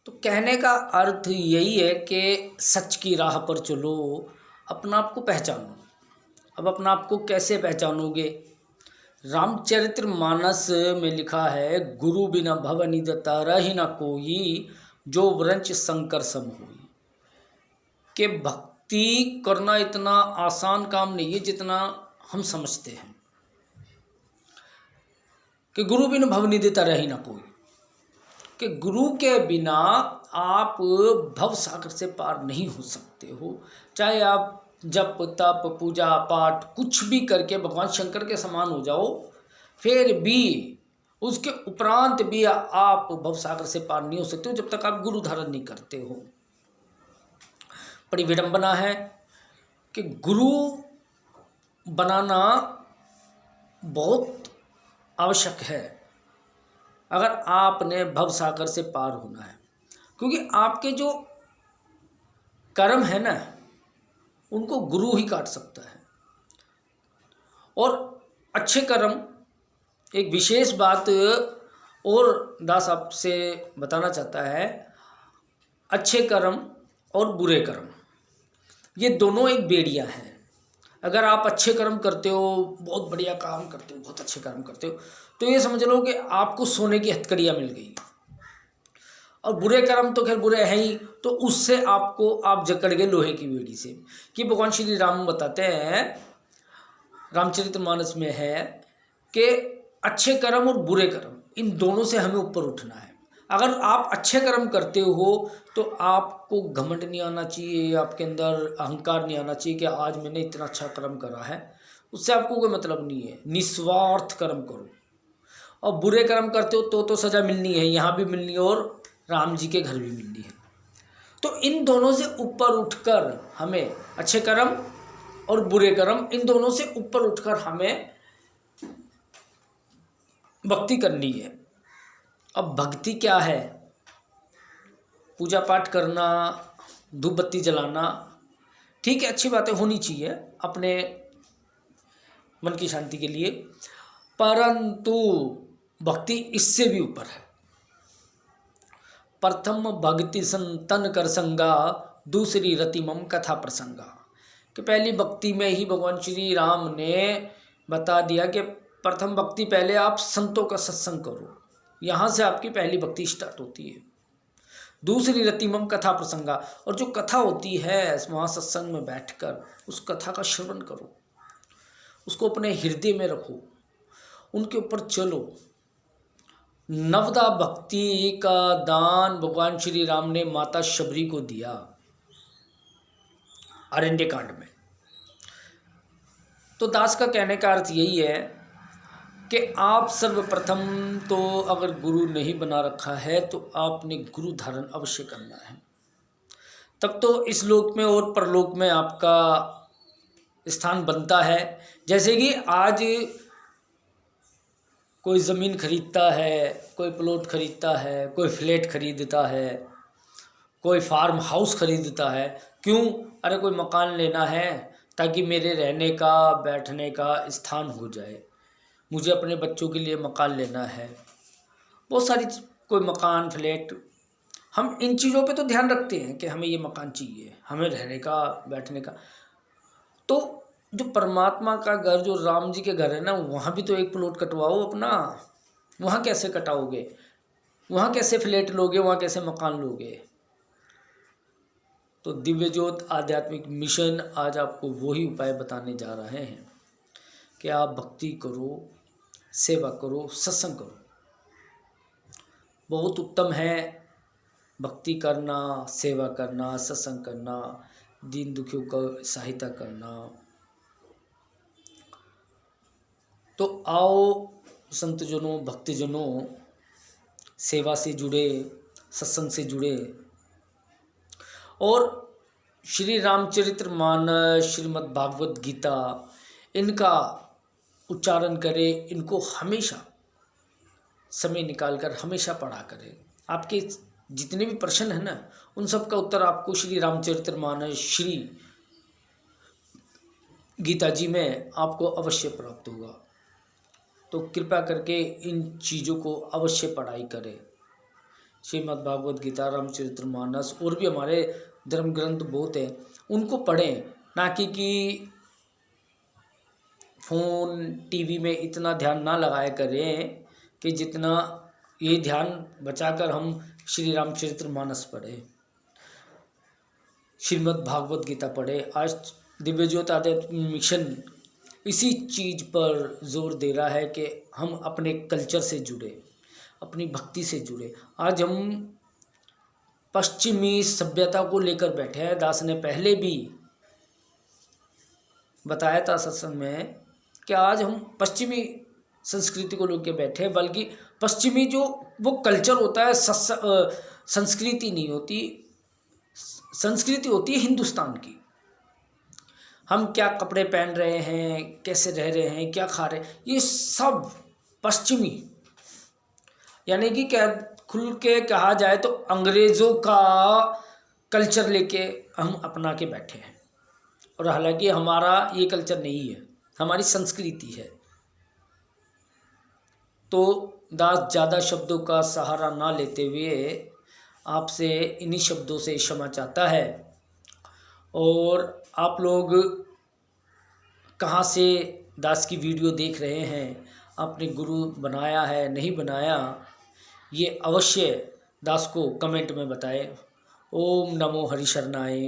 तो कहने का अर्थ यही है कि सच की राह पर चलो, अपना आप को पहचानो। अब अपना आप को कैसे पहचानोगे? रामचरितमानस में लिखा है, गुरु बिना भव निदता रही न कोई, जो व्रंच शंकर सम होई। कि भक्ति करना इतना आसान काम नहीं है जितना हम समझते हैं। कि गुरु बिना भव निदता रही न कोई, कि गुरु के बिना आप भव सागर से पार नहीं हो सकते हो। चाहे आप जप तप पूजा पाठ कुछ भी करके भगवान शंकर के समान हो जाओ, फिर भी उसके उपरांत भी आप भव सागर से पार नहीं हो सकते हो जब तक आप गुरु धारण नहीं करते हो। बड़ी विडंबना है कि गुरु बनाना बहुत आवश्यक है अगर आपने भव सागर से पार होना है, क्योंकि आपके जो कर्म है ना, उनको गुरु ही काट सकता है। और अच्छे कर्म, एक विशेष बात और दास आपसे बताना चाहता है, अच्छे कर्म और बुरे कर्म ये दोनों एक बेड़िया हैं। अगर आप अच्छे कर्म करते हो, बहुत बढ़िया काम करते हो, बहुत अच्छे कर्म करते हो, तो ये समझ लो कि आपको सोने की हथकड़ियाँ मिल गई। और बुरे कर्म तो खैर बुरे हैं ही, तो उससे आप जकड़ गए लोहे की बेड़ी से। कि भगवान श्री राम बताते हैं, रामचरितमानस में है कि अच्छे कर्म और बुरे कर्म इन दोनों से हमें ऊपर उठना है। अगर आप अच्छे कर्म करते हो तो आपको घमंड नहीं आना चाहिए, आपके अंदर अहंकार नहीं आना चाहिए कि आज मैंने इतना अच्छा कर्म करा है। उससे आपको कोई मतलब नहीं है। निस्वार्थ कर्म करो। और बुरे कर्म करते हो तो सज़ा मिलनी है, यहाँ भी मिलनी है और राम जी के घर भी मिलनी है। तो इन दोनों से ऊपर उठकर हमें, अच्छे कर्म और बुरे कर्म इन दोनों से ऊपर उठकर हमें भक्ति करनी है। अब भक्ति क्या है? पूजा पाठ करना, धूप बत्ती जलाना, ठीक है, अच्छी बातें होनी चाहिए अपने मन की शांति के लिए, परंतु भक्ति इससे भी ऊपर है। प्रथम भक्ति संतन कर संगा, दूसरी रति मम कथा प्रसंगा। कि पहली भक्ति में ही भगवान श्री राम ने बता दिया कि प्रथम भक्ति पहले आप संतों का सत्संग करो, यहाँ से आपकी पहली भक्ति स्टार्ट होती है। दूसरी रति मम कथा प्रसंगा, और जो कथा होती है वहाँ सत्संग में बैठकर उस कथा का श्रवण करो, उसको अपने हृदय में रखो, उनके ऊपर चलो। नवदा भक्ति का दान भगवान श्री राम ने माता शबरी को दिया अरण्य कांड में। तो दास का कहने का अर्थ यही है कि आप सर्वप्रथम तो अगर गुरु नहीं बना रखा है तो आपने गुरु धारण अवश्य करना है, तब तो इस लोक में और परलोक में आपका स्थान बनता है। जैसे कि आज कोई ज़मीन खरीदता है, कोई प्लॉट खरीदता है, कोई फ्लैट खरीदता है, कोई फार्म हाउस खरीदता है। क्यों? अरे कोई मकान लेना है ताकि मेरे रहने का बैठने का स्थान हो जाए, मुझे अपने बच्चों के लिए मकान लेना है, बहुत सारी कोई मकान फ्लैट। हम इन चीज़ों पे तो ध्यान रखते हैं कि हमें ये मकान चाहिए, हमें रहने का बैठने का। तो जो परमात्मा का घर, जो राम जी के घर है ना, वहाँ भी तो एक प्लॉट कटवाओ अपना। वहाँ कैसे कटाओगे? वहाँ कैसे फ्लैट लोगे? वहाँ कैसे मकान लोगे? तो दिव्य ज्योत आध्यात्मिक मिशन आज आपको वही उपाय बताने जा रहे हैं कि आप भक्ति करो, सेवा करो, सत्संग करो। बहुत उत्तम है भक्ति करना, सेवा करना, सत्संग करना, दीन दुखियों का सहायता करना। तो आओ संतजनों, भक्तजनों, सेवा से जुड़े, सत्संग से जुड़े और श्री रामचरितमानस, श्रीमद् भागवत गीता, इनका उच्चारण करें, इनको हमेशा समय निकालकर हमेशा पढ़ा करें। आपके जितने भी प्रश्न हैं ना, उन सब का उत्तर आपको श्री रामचरितमानस, श्री गीता जी में आपको अवश्य प्राप्त होगा। तो कृपया करके इन चीज़ों को अवश्य पढ़ाई करें। श्रीमद् भागवत गीता, रामचरितमानस और भी हमारे धर्म ग्रंथ बहुत हैं, उनको पढ़ें। ना कि फ़ोन टीवी में इतना ध्यान ना लगाया करें कि जितना ये ध्यान बचाकर हम श्री रामचरितमानस पढ़ें, श्रीमद् भागवत गीता पढ़े। आज दिव्य ज्योति आध्यात्मिक मिशन इसी चीज़ पर जोर दे रहा है कि हम अपने कल्चर से जुड़े, अपनी भक्ति से जुड़े। आज हम पश्चिमी सभ्यता को लेकर बैठे हैं। दास ने पहले भी बताया था सत्संग में कि आज हम पश्चिमी संस्कृति को लेकर बैठे हैं, बल्कि पश्चिमी जो वो कल्चर होता है, संस्कृति नहीं होती, संस्कृति होती है हिंदुस्तान की। हम क्या कपड़े पहन रहे हैं, कैसे रह रहे हैं, क्या खा रहे हैं, ये सब पश्चिमी, यानी कि क्या खुल के कहा जाए तो अंग्रेज़ों का कल्चर लेके हम अपना के बैठे हैं। और हालांकि हमारा ये कल्चर नहीं है, हमारी संस्कृति है। तो दास ज़्यादा शब्दों का सहारा ना लेते हुए आपसे इन्हीं शब्दों से क्षमा चाहता है। और आप लोग कहाँ से दास की वीडियो देख रहे हैं, आपने गुरु बनाया है नहीं बनाया, ये अवश्य दास को कमेंट में बताएं। ओम नमो हरिशरणाय।